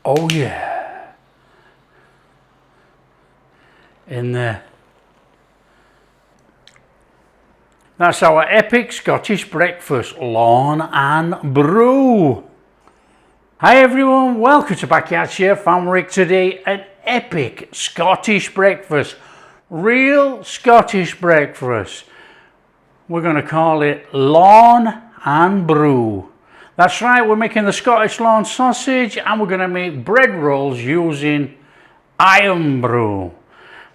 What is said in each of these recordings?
Oh yeah. In there. That's our epic Scottish breakfast, LORNE BRU. Hi everyone, welcome to Backyard Chef. I'm Rick. Today, an epic Scottish breakfast. Real Scottish breakfast. We're going to call it LORNE BRU. That's right, we're making the Scottish lawn sausage and we're going to make bread rolls using Irn-Bru.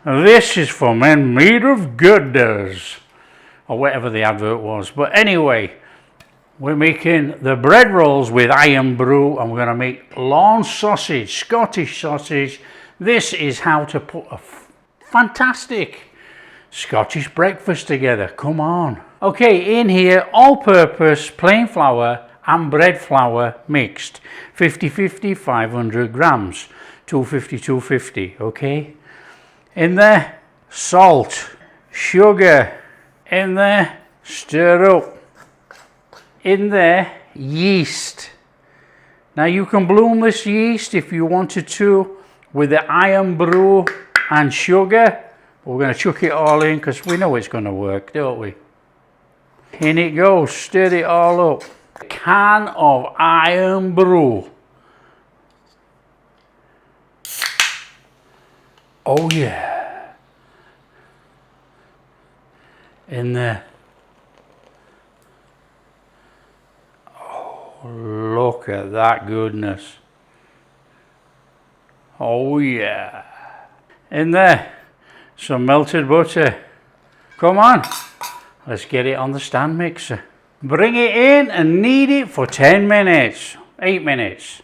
This is for men made of goodness, or whatever the advert was. But anyway, we're making the bread rolls with Irn-Bru and we're going to make lawn sausage, Scottish sausage. This is how to put a fantastic Scottish breakfast together. Come on. Okay, in here, all-purpose plain flour and bread flour mixed. 50-50, 500 grams. 250, okay? In there, salt, sugar. In there, stir up. In there, yeast. Now you can bloom this yeast if you wanted to with the Irn-Bru and sugar. We're going to chuck it all in because we know it's going to work, don't we? In it goes, stir it all up. A can of Irn-Bru. Oh yeah. In there. Oh, look at that goodness. Oh yeah. In there, some melted butter. Come on, let's get it on the stand mixer. Bring it in and knead it for 10 minutes, 8 minutes.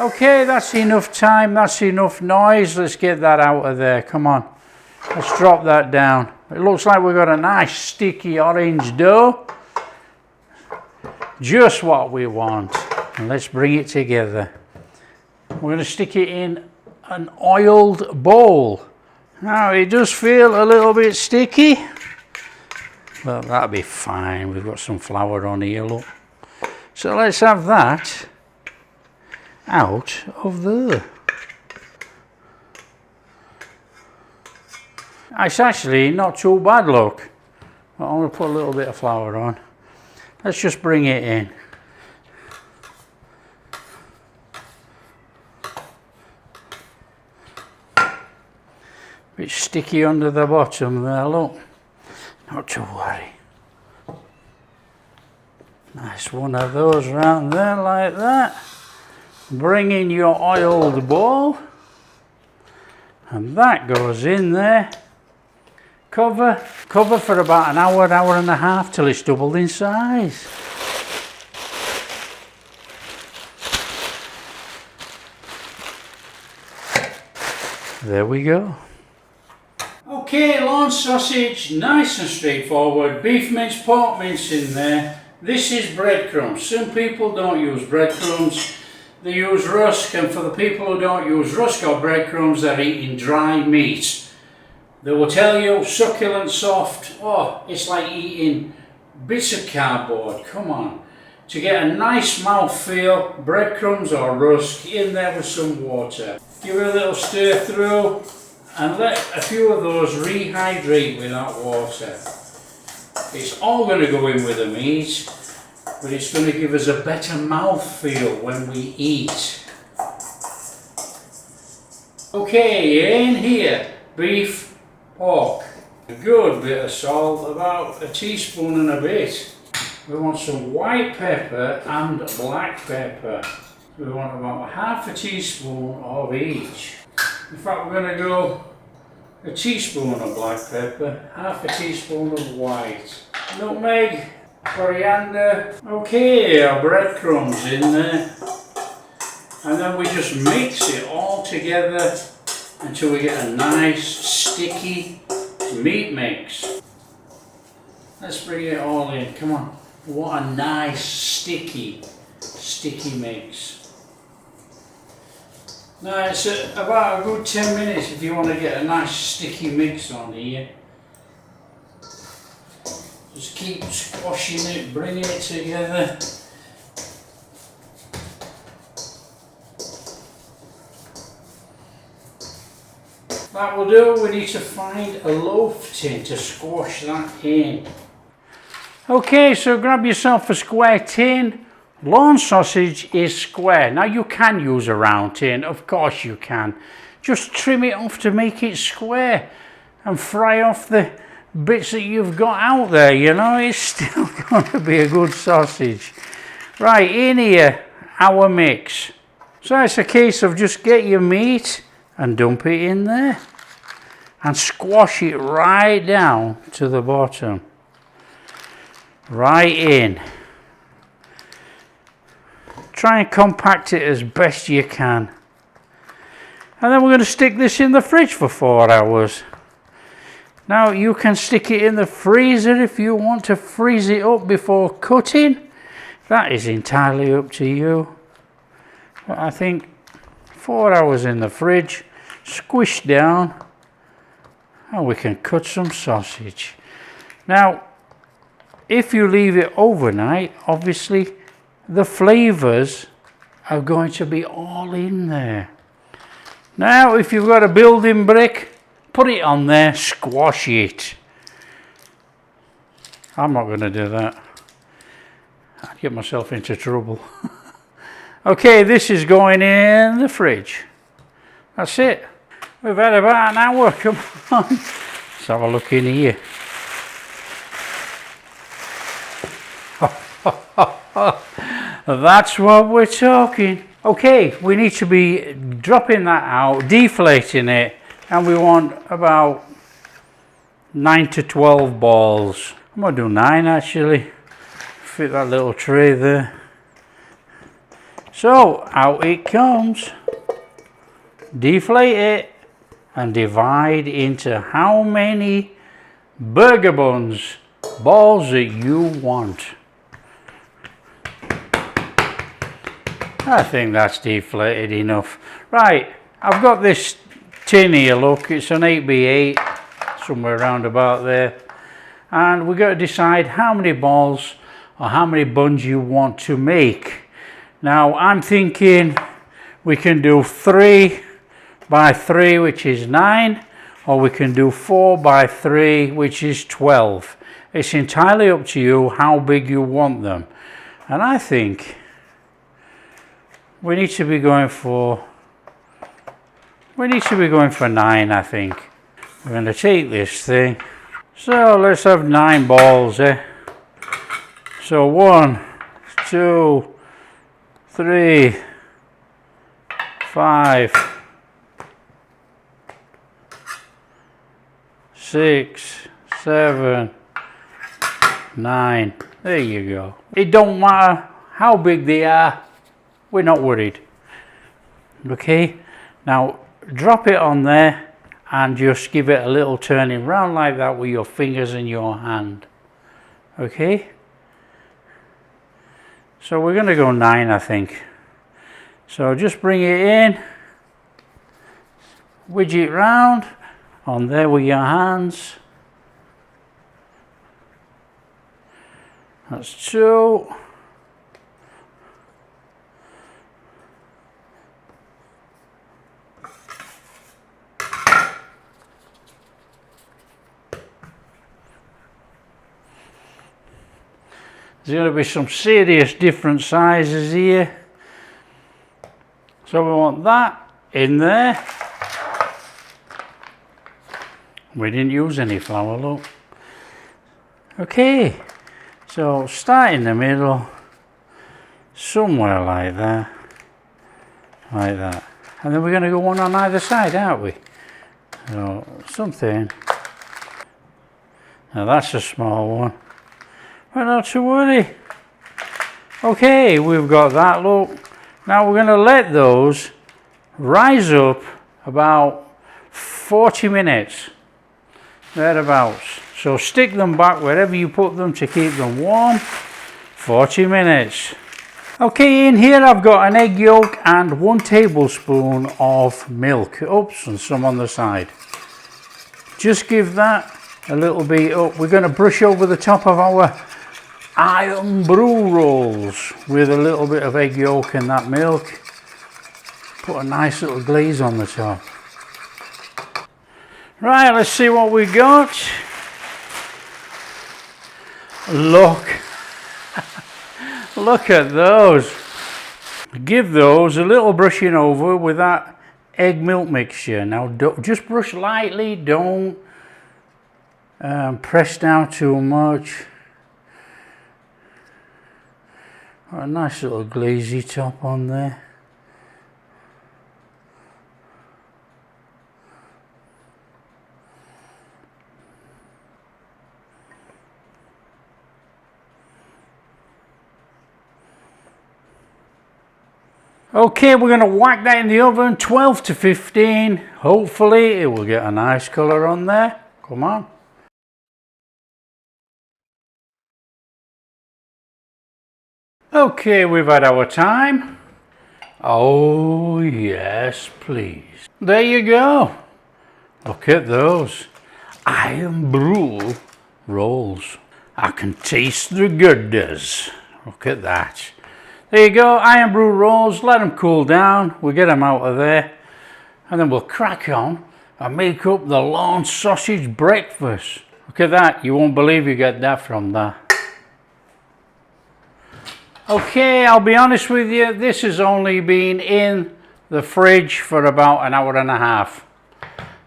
Okay, that's enough time, that's enough noise. Let's get that out of there. Come on, let's drop that down. It looks like we've got a nice sticky orange dough. Just what we want. And let's bring it together. We're going to stick it in an oiled bowl. Now it does feel a little bit sticky, but that'll be fine. We've got some flour on here, look. So let's have that out of there. It's actually not too bad, look. But I'm going to put a little bit of flour on. Let's just bring it in. Bit sticky under the bottom there, look. Not to worry. Nice one of those round there like that. Bring in your oiled bowl. And that goes in there. Cover for about an hour, hour and a half till it's doubled in size. There we go. Okay, lawn sausage, nice and straightforward. Beef mince, pork mince in there. This is breadcrumbs. Some people don't use breadcrumbs. They use rusk, and for the people who don't use rusk or breadcrumbs, they're eating dry meat. They will tell you succulent, soft. Oh, it's like eating bits of cardboard. Come on. To get a nice mouthfeel, breadcrumbs or rusk in there with some water. Give it a little stir through and let a few of those rehydrate with that water. It's all going to go in with the meat, but it's going to give us a better mouthfeel when we eat. Okay, in here, beef, pork, a good bit of salt, about a teaspoon and a bit. We want some white pepper and black pepper. We want about half a teaspoon of each. In fact, we're going to go a teaspoon of black pepper, half a teaspoon of white, nutmeg, coriander. Okay, our breadcrumbs in there. And then we just mix it all together until we get a nice sticky meat mix. Let's bring it all in, come on. What a nice sticky mix. Now it's about a good 10 minutes if you want to get a nice sticky mix on here. Just keep squashing it, bringing it together. That will do. We need to find a loaf tin to squash that in. Okay, so grab yourself a square tin. Lawn sausage is square. Now you can use a round tin, of course you can. Just trim it off to make it square and fry off the bits that you've got out there, you know, it's still going to be a good sausage. Right, in here, our mix. So it's a case of just get your meat and dump it in there and squash it right down to the bottom. Right in. Try and compact it as best you can. And then we're going to stick this in the fridge for 4 hours. Now you can stick it in the freezer if you want to freeze it up before cutting. That is entirely up to you. But I think 4 hours in the fridge, squish down, and we can cut some sausage. Now, if you leave it overnight, obviously the flavours are going to be all in there. Now, if you've got a building brick, put it on there, squash it. I'm not going to do that. I'd get myself into trouble. Okay, this is going in the fridge. That's it. We've had about an hour. Come on. Let's have a look in here. That's what we're talking. Okay, we need to be dropping that out, deflating it, and we want about 9 to 12 balls. I'm going to do 9 actually. Fit that little tray there. So, out it comes. Deflate it and divide into how many burger buns, balls that you want. I think that's deflated enough. Right, I've got this tin here, look, it's an 8x8, somewhere around about there. And we've got to decide how many balls or how many buns you want to make. Now, I'm thinking we can do 3 by 3, which is 9, or we can do 4 by 3, which is 12. It's entirely up to you how big you want them. And I think we need to be going for 9, I think. We're going to take this thing. So let's have 9 balls, eh? So 1, 2, 3, 5, 6, 7, 9. There you go. It don't matter how big they are. We're not worried. Okay, now drop it on there and just give it a little turning round like that with your fingers and your hand. Okay, so we're going to go 9, I think. So just bring it in, wedge it round on there with your hands. That's 2. There's going to be some serious different sizes here. So we want that in there. We didn't use any flour, look. Okay, so start in the middle, somewhere like that. Like that. And then we're going to go one on either side, aren't we? So, something. Now that's a small one. But not to worry. Okay, we've got that, look. Now we're going to let those rise up about 40 minutes, thereabouts. So stick them back wherever you put them to keep them warm, 40 minutes. Okay, in here I've got an egg yolk and 1 tablespoon of milk. Oops, and some on the side. Just give that a little bit up. We're going to brush over the top of our Irn-Bru rolls with a little bit of egg yolk and that milk. Put a nice little glaze on the top. Right, let's see what we got. Look. Look at those. Give those a little brushing over with that egg milk mixture. Now just brush lightly, don't press down too much. Got a nice little glazy top on there. Okay, we're going to whack that in the oven, 12 to 15. Hopefully it will get a nice colour on there. Come on. Okay, we've had our time. Oh yes, please. There you go. Look at those Irn-Bru rolls. I can taste the goodness. Look at that. There you go, Irn-Bru rolls. Let them cool down. We'll get them out of there. And then we'll crack on and make up the LORNE sausage breakfast. Look at that. You won't believe you get that from that. Okay, I'll be honest with you. This has only been in the fridge for about an hour and a half.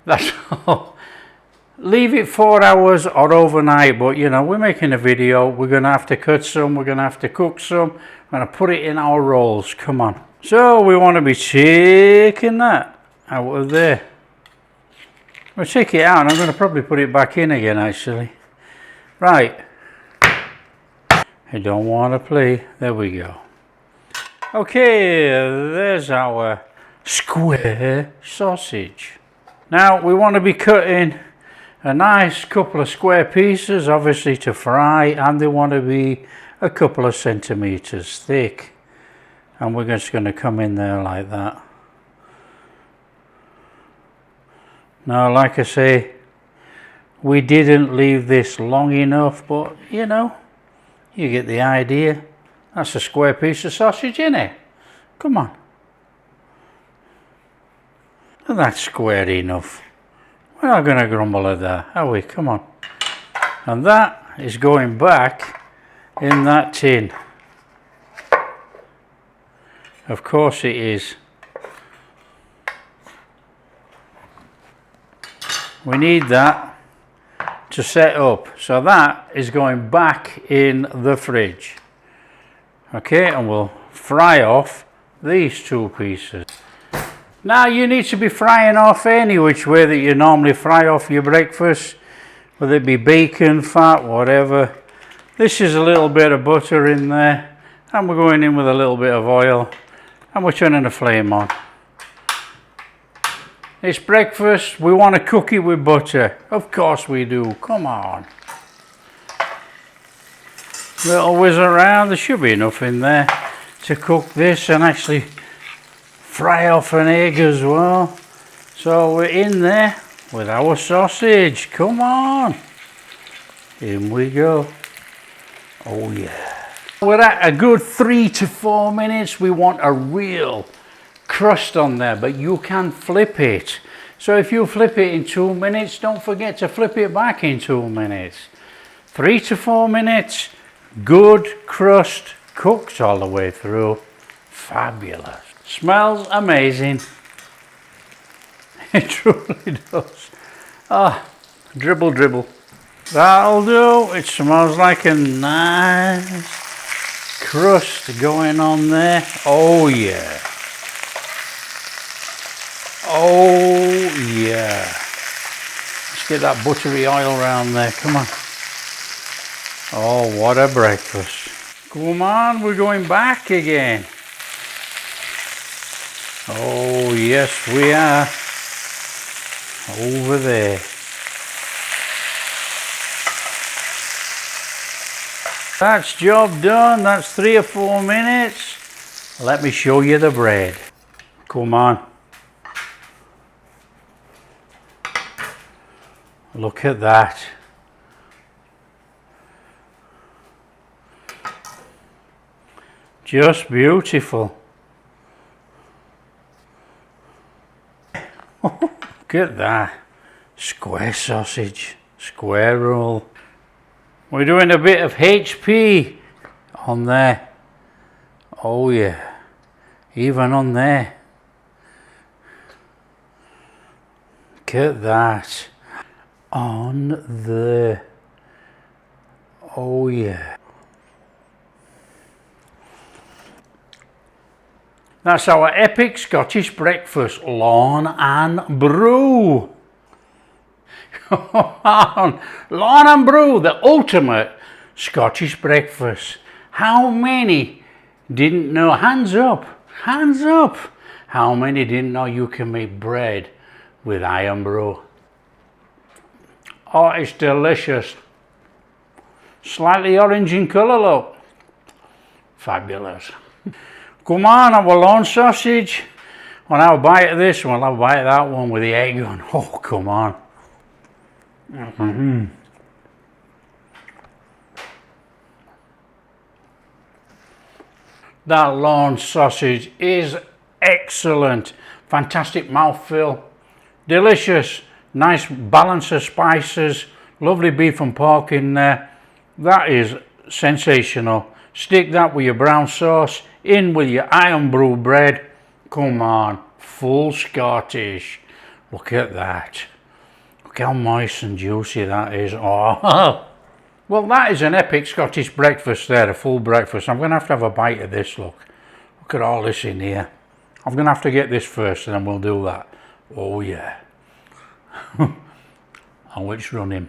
That's all. Leave it 4 hours or overnight, but you know, we're making a video. We're going to have to cut some. We're going to have to cook some. I'm going to put it in our rolls. Come on. So we want to be taking that out of there. We'll take it out. I'm going to probably put it back in again, actually. Right. I don't want to play. There we go. Okay, there's our square sausage. Now we want to be cutting a nice couple of square pieces, obviously to fry, and they want to be a couple of centimeters thick. And we're just going to come in there like that. Now, like I say, we didn't leave this long enough, but you know, you get the idea. That's a square piece of sausage, isn't it? Come on. And that's square enough. We're not going to grumble at that, are we? Come on. And that is going back in that tin. Of course it is. We need that to set up. So that is going back in the fridge. Okay, and we'll fry off these two pieces. Now you need to be frying off any which way that you normally fry off your breakfast, whether it be bacon, fat, whatever. This is a little bit of butter in there, and we're going in with a little bit of oil, and we're turning the flame on. It's breakfast, we want to cook it with butter. Of course we do, come on. Little whiz around, there should be enough in there to cook this and actually fry off an egg as well. So we're in there with our sausage. Come on. In we go. Oh yeah. We're at a good 3 to 4 minutes. We want a real crust on there, but you can flip it. So if you flip it in 2 minutes, don't forget to flip it back in 2 minutes. 3 to 4 minutes, good crust, cooked all the way through. Fabulous. Smells amazing. It truly does. Ah, dribble, dribble. That'll do. It smells like a nice crust going on there. Oh yeah. Oh yeah. Let's get that buttery oil around there. Come on. Oh, what a breakfast. Come on, we're going back again. Oh yes we are. Over there. That's job done. That's 3 or 4 minutes. Let me show you the bread. Come on. Look at that. Just beautiful. Look at that. Square sausage, square roll. We're doing a bit of HP on there. Oh yeah, even on there. Look at that. On there. Oh yeah. That's our epic Scottish breakfast, LORNE BRU. LORNE BRU, the ultimate Scottish breakfast. How many didn't know? Hands up, hands up. How many didn't know you can make bread with Irn-Bru? Oh, it's delicious. Slightly orange in colour, look. Fabulous. Come on, have a LORNE sausage. We'll have a bite of this one, we'll have a bite of that one with the egg on. Oh, come on. That LORNE sausage is excellent. Fantastic mouthfeel. Delicious. Nice balance of spices. Lovely beef and pork in there. That is sensational. Stick that with your brown sauce, in with your Irn-Bru bread. Come on, full Scottish. Look at that. Look how moist and juicy that is. Oh, well, that is an epic Scottish breakfast there, a full breakfast. I'm going to have a bite of this, look. Look at all this in here. I'm going to have to get this first and then we'll do that. Oh yeah. And which running.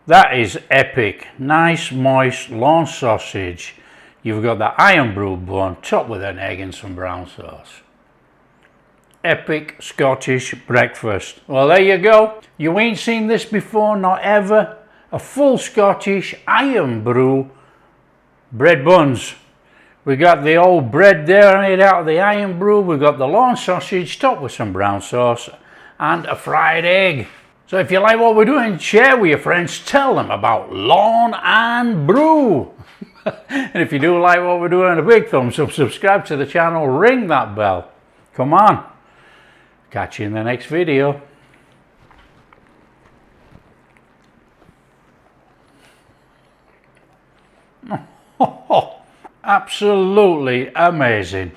That is epic. Nice moist LORNE sausage. You've got the Irn-Bru bun topped with an egg and some brown sauce. Epic Scottish breakfast. Well, there you go. You ain't seen this before, not ever. A full Scottish Irn-Bru bread buns. We got the old bread there made out of the Irn-Bru. We got the LORNE sausage topped with some brown sauce and a fried egg. So if you like what we're doing, share with your friends. Tell them about LORNE BRU. And if you do like what we're doing, a big thumbs up, subscribe to the channel, ring that bell. Come on. Catch you in the next video. Absolutely amazing.